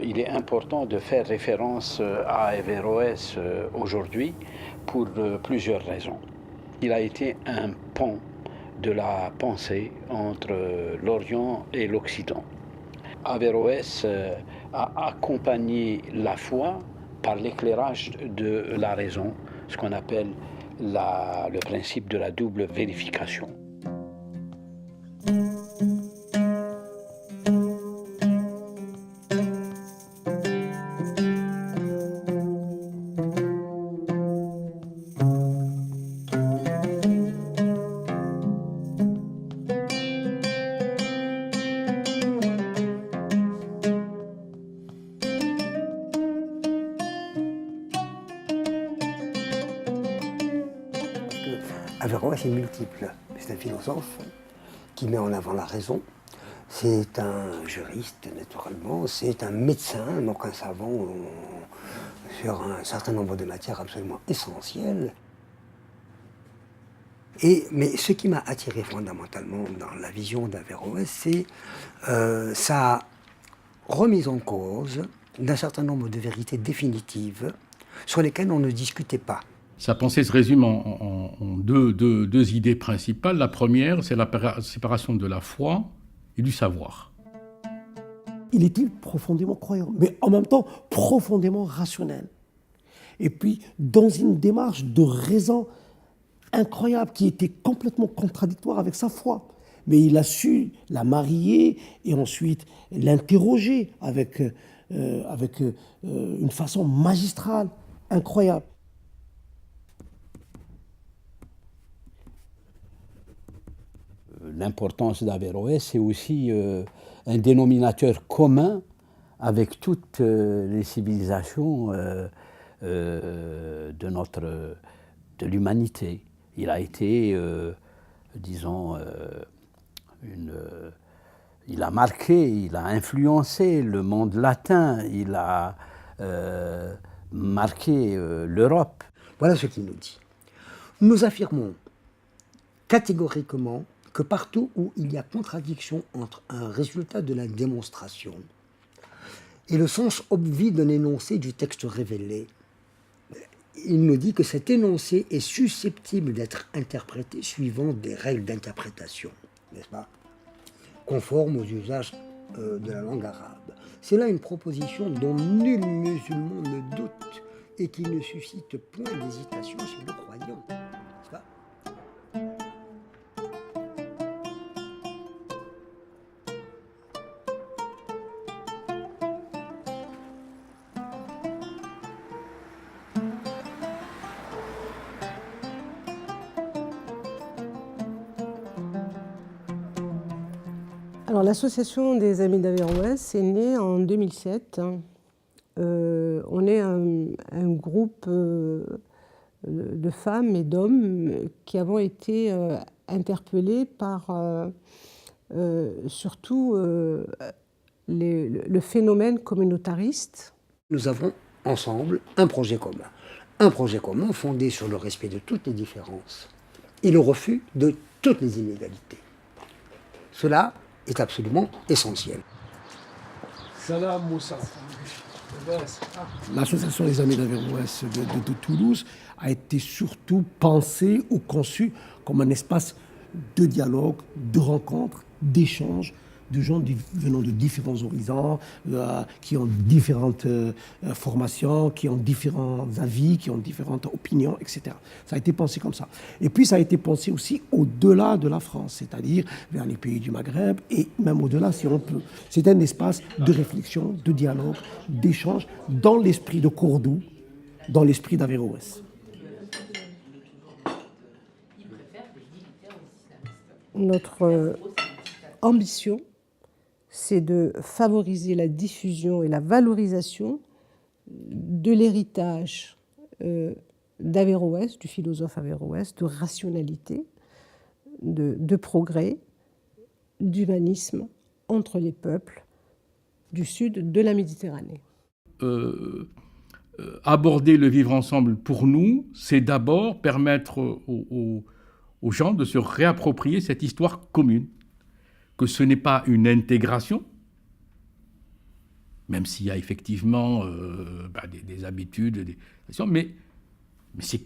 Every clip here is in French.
Il est important de faire référence à Averroès aujourd'hui pour plusieurs raisons. Il a été un pont de la pensée entre l'Orient et l'Occident. Averroès a accompagné la foi par l'éclairage de la raison, ce qu'on appelle le principe de la double vérification. Averroès est multiple. C'est un philosophe qui met en avant la raison. C'est un juriste, naturellement. C'est un médecin, donc un savant sur un certain nombre de matières absolument essentielles. Mais ce qui m'a attiré fondamentalement dans la vision d'Averroès, c'est sa remise en cause d'un certain nombre de vérités définitives sur lesquelles on ne discutait pas. Sa pensée se résume en deux idées principales. La première, c'est la séparation de la foi et du savoir. Il était profondément croyant, mais en même temps profondément rationnel. Et puis, dans une démarche de raison incroyable qui était complètement contradictoire avec sa foi. Mais il a su la marier et ensuite l'interroger avec une façon magistrale, incroyable. L'importance d'Averroès, c'est aussi un dénominateur commun avec toutes les civilisations de l'humanité. Il a été, disons, il a marqué, il a influencé le monde latin, il a marqué l'Europe. Voilà ce qu'il nous dit. Nous affirmons catégoriquement que partout où il y a contradiction entre un résultat de la démonstration et le sens obvi d'un énoncé du texte révélé, il nous dit que cet énoncé est susceptible d'être interprété suivant des règles d'interprétation, n'est-ce pas, conformes aux usages de la langue arabe. C'est là une proposition dont nul musulman ne doute et qui ne suscite point d'hésitation chez le croyant, n'est-ce pas ? Alors, l'association des Amis d'Averroès est née en 2007. On est un groupe de femmes et d'hommes qui avons été interpellés par surtout le phénomène communautariste. Nous avons ensemble un projet commun fondé sur le respect de toutes les différences et le refus de toutes les inégalités. Cela est absolument essentiel. Salam Moussa. L'association des Amis d'Averroès de Toulouse a été surtout pensée ou conçue comme un espace de dialogue, de rencontre, d'échange, de gens venant de différents horizons, qui ont différentes formations, qui ont différents avis, qui ont différentes opinions, etc. Ça a été pensé comme ça. Et puis ça a été pensé aussi au-delà de la France, c'est-à-dire vers les pays du Maghreb et même au-delà si on peut. C'est un espace de réflexion, de dialogue, d'échange dans l'esprit de Cordoue, dans l'esprit d'Averroès. Notre ambition, c'est de favoriser la diffusion et la valorisation de l'héritage d'Averroès, du philosophe Averroès, de rationalité, de progrès, d'humanisme entre les peuples du sud de la Méditerranée. Aborder le vivre ensemble pour nous, c'est d'abord permettre aux gens de se réapproprier cette histoire commune, que ce n'est pas une intégration, même s'il y a effectivement des habitudes, mais c'est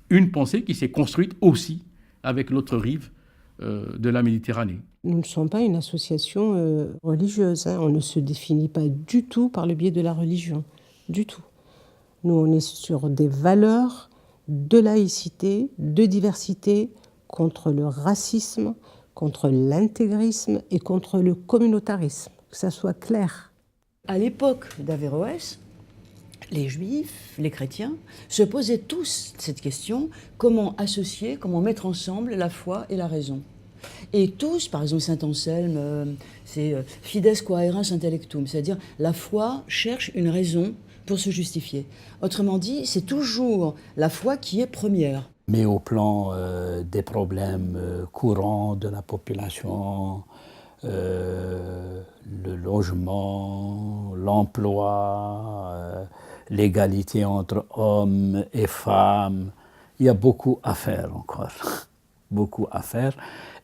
une pensée qui s'est construite aussi avec l'autre rive de la Méditerranée. Nous ne sommes pas une association religieuse, hein. On ne se définit pas du tout par le biais de la religion, du tout. Nous, on est sur des valeurs de laïcité, de diversité, contre le racisme, contre l'intégrisme et contre le communautarisme, que ça soit clair. À l'époque d'Averroès, les juifs, les chrétiens, se posaient tous cette question, comment associer, comment mettre ensemble la foi et la raison. Et tous, par exemple saint Anselme, c'est fides quaerens intellectum, c'est-à-dire la foi cherche une raison pour se justifier. Autrement dit, c'est toujours la foi qui est première. Mais au plan des problèmes courants de la population, le logement, l'emploi, l'égalité entre hommes et femmes, il y a beaucoup à faire encore, beaucoup à faire.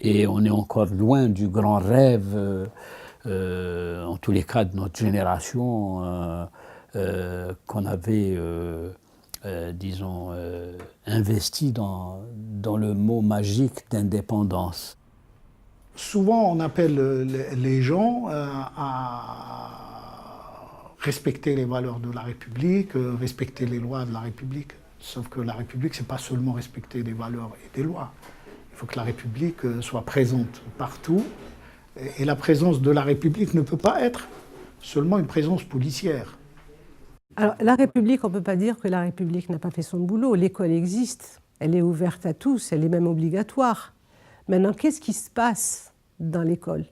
Et on est encore loin du grand rêve, en tous les cas de notre génération, qu'on avait, investi dans le mot magique d'indépendance. Souvent, on appelle les gens à respecter les valeurs de la République, respecter les lois de la République. Sauf que la République, c'est pas seulement respecter des valeurs et des lois. Il faut que la République soit présente partout. Et la présence de la République ne peut pas être seulement une présence policière. Alors, la République, on ne peut pas dire que la République n'a pas fait son boulot. L'école existe, elle est ouverte à tous, elle est même obligatoire. Maintenant, qu'est-ce qui se passe dans l'école?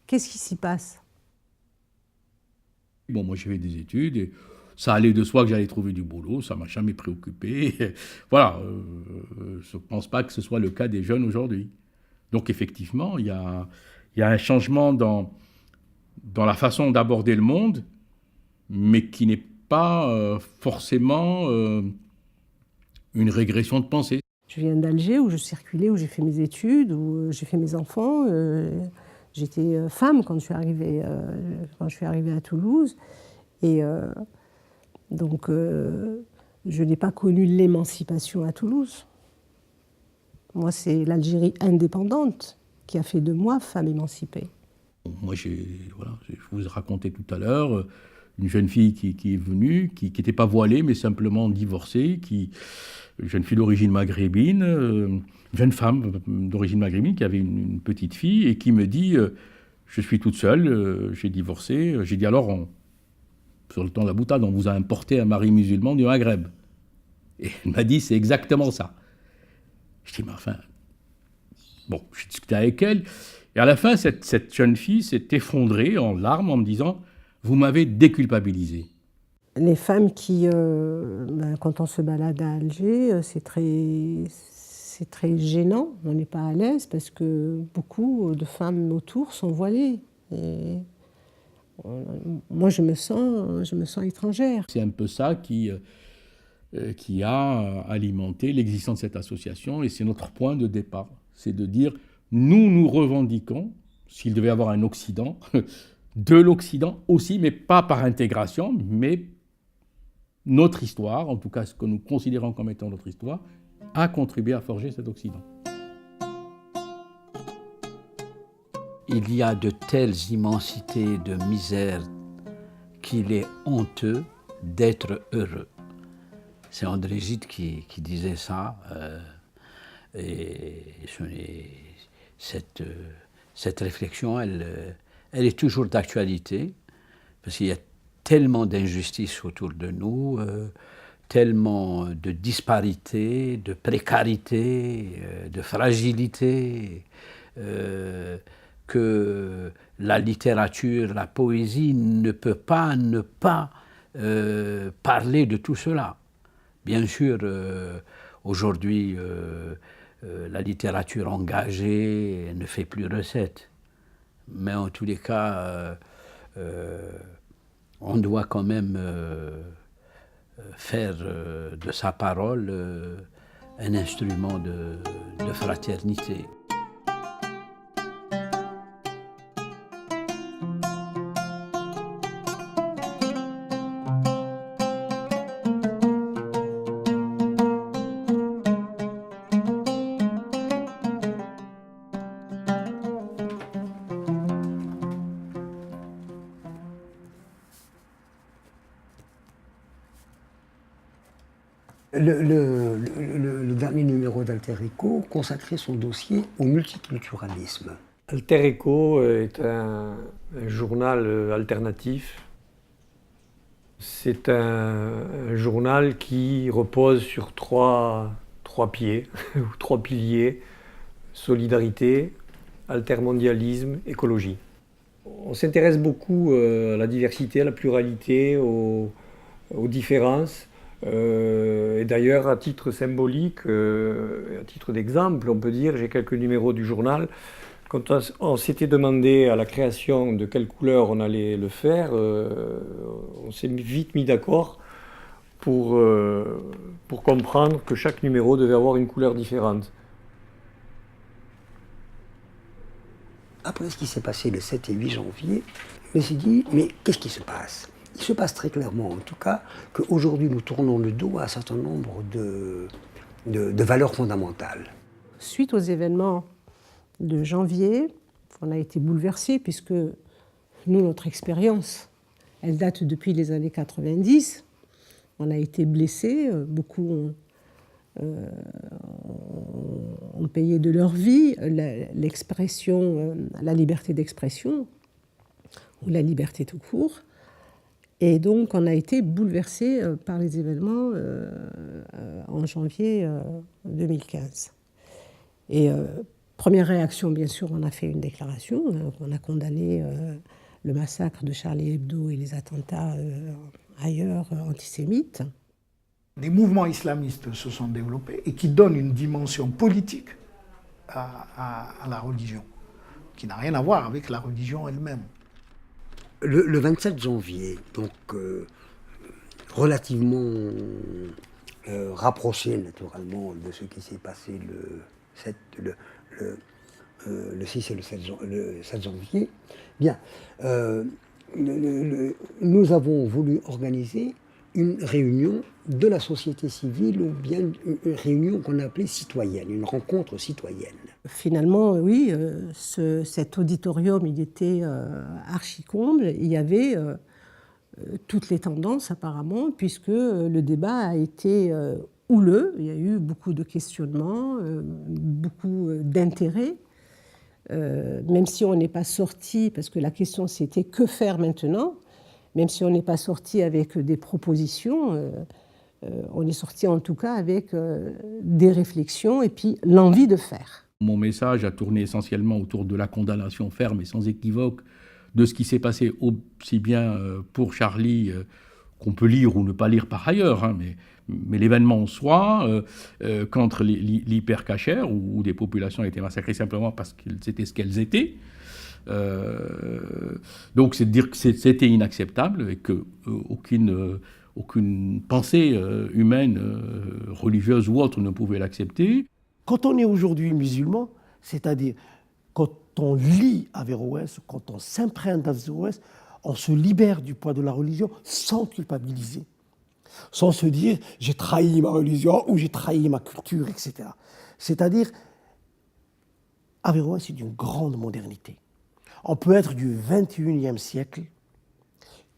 Qu'est-ce qui s'y passe? Bon, moi j'ai fait des études et ça allait de soi que j'allais trouver du boulot, ça ne m'a jamais préoccupé. Voilà, je ne pense pas que ce soit le cas des jeunes aujourd'hui. Donc effectivement, il y a un changement dans la façon d'aborder le monde, mais qui n'est pas forcément une régression de pensée. Je viens d'Alger, où je circulais, où j'ai fait mes études, où j'ai fait mes enfants. J'étais femme quand je suis arrivée à Toulouse. Et donc, je n'ai pas connu l'émancipation à Toulouse. Moi, c'est l'Algérie indépendante qui a fait de moi femme émancipée. Moi, je vous ai raconté tout à l'heure, une jeune fille qui est venue, qui n'était pas voilée, mais simplement divorcée, une jeune fille d'origine maghrébine, une jeune femme d'origine maghrébine qui avait une petite fille et qui me dit je suis toute seule, j'ai divorcé. J'ai dit alors, sur le temps de la boutade, on vous a importé un mari musulman du Maghreb. Et elle m'a dit c'est exactement ça. Je dis mais enfin, bon, j'ai discuté avec elle. Et à la fin, cette jeune fille s'est effondrée en larmes en me disant vous m'avez déculpabilisé. Les femmes qui, quand on se balade à Alger, c'est très gênant, on n'est pas à l'aise parce que beaucoup de femmes autour sont voilées. Et moi, je me sens étrangère. C'est un peu ça qui a alimenté l'existence de cette association et c'est notre point de départ. C'est de dire, nous revendiquons, s'il devait y avoir un Occident, de l'Occident aussi, mais pas par intégration, mais notre histoire, en tout cas ce que nous considérons comme étant notre histoire, a contribué à forger cet Occident. Il y a de telles immensités de misère qu'il est honteux d'être heureux. C'est André Gide qui disait ça. Et cette réflexion, elle est toujours d'actualité, parce qu'il y a tellement d'injustices autour de nous, tellement de disparités, de précarité, de fragilité, que la littérature, la poésie ne peut pas ne pas parler de tout cela. Bien sûr, aujourd'hui, la littérature engagée ne fait plus recette. Mais en tous les cas, on doit quand même faire de sa parole un instrument de fraternité. Le dernier numéro d'Alter Eco consacrait son dossier au multiculturalisme. Alter Eco est un journal alternatif. C'est un journal qui repose sur trois pieds, ou trois piliers: solidarité, altermondialisme, écologie. On s'intéresse beaucoup à la diversité, à la pluralité, aux différences. Et d'ailleurs, à titre symbolique, à titre d'exemple, on peut dire, j'ai quelques numéros du journal. Quand on s'était demandé à la création de quelle couleur on allait le faire, on s'est vite mis d'accord pour comprendre que chaque numéro devait avoir une couleur différente. Après ce qui s'est passé le 7 et 8 janvier, je me suis dit, mais qu'est-ce qui se passe? Il se passe très clairement, en tout cas, qu'aujourd'hui nous tournons le dos à un certain nombre de valeurs fondamentales. Suite aux événements de janvier, on a été bouleversés puisque nous, notre expérience, elle date depuis les années 90. On a été blessés, beaucoup ont payé de leur vie l'expression, la liberté d'expression, ou la liberté tout court. Et donc, on a été bouleversés par les événements en janvier 2015. Et première réaction, bien sûr, on a fait une déclaration. On a condamné le massacre de Charlie Hebdo et les attentats ailleurs antisémites. Des mouvements islamistes se sont développés et qui donnent une dimension politique à la religion, qui n'a rien à voir avec la religion elle-même. Le 27 janvier, donc relativement rapproché naturellement de ce qui s'est passé le 6 et le 7 janvier, bien, nous avons voulu organiser une réunion de la société civile, ou bien une réunion qu'on appelait citoyenne, une rencontre citoyenne. Finalement, oui, cet auditorium, il était archi-comble. Il y avait toutes les tendances, apparemment, puisque le débat a été houleux. Il y a eu beaucoup de questionnements, beaucoup d'intérêt. Même si on n'est pas sorti, parce que la question c'était que faire maintenant, même si on n'est pas sorti avec des propositions, on est sorti en tout cas avec des réflexions et puis l'envie de faire. Mon message a tourné essentiellement autour de la condamnation ferme et sans équivoque de ce qui s'est passé aussi bien pour Charlie, qu'on peut lire ou ne pas lire par ailleurs, hein, mais l'événement en soi, contre l'hypercachère, où des populations étaient massacrées simplement parce qu'elles étaient ce qu'elles étaient. Donc c'est de dire que c'était inacceptable et qu'aucune pensée humaine, religieuse ou autre ne pouvait l'accepter. Quand on est aujourd'hui musulman, c'est-à-dire quand on lit Averroès, quand on s'imprègne d'Averroès, on se libère du poids de la religion sans culpabiliser, sans se dire « j'ai trahi ma religion » ou « j'ai trahi ma culture », etc. C'est-à-dire, Averroès est d'une grande modernité. On peut être du XXIe siècle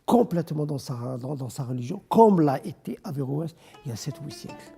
complètement dans sa religion, comme l'a été Averroès il y a 7 ou 8 siècles.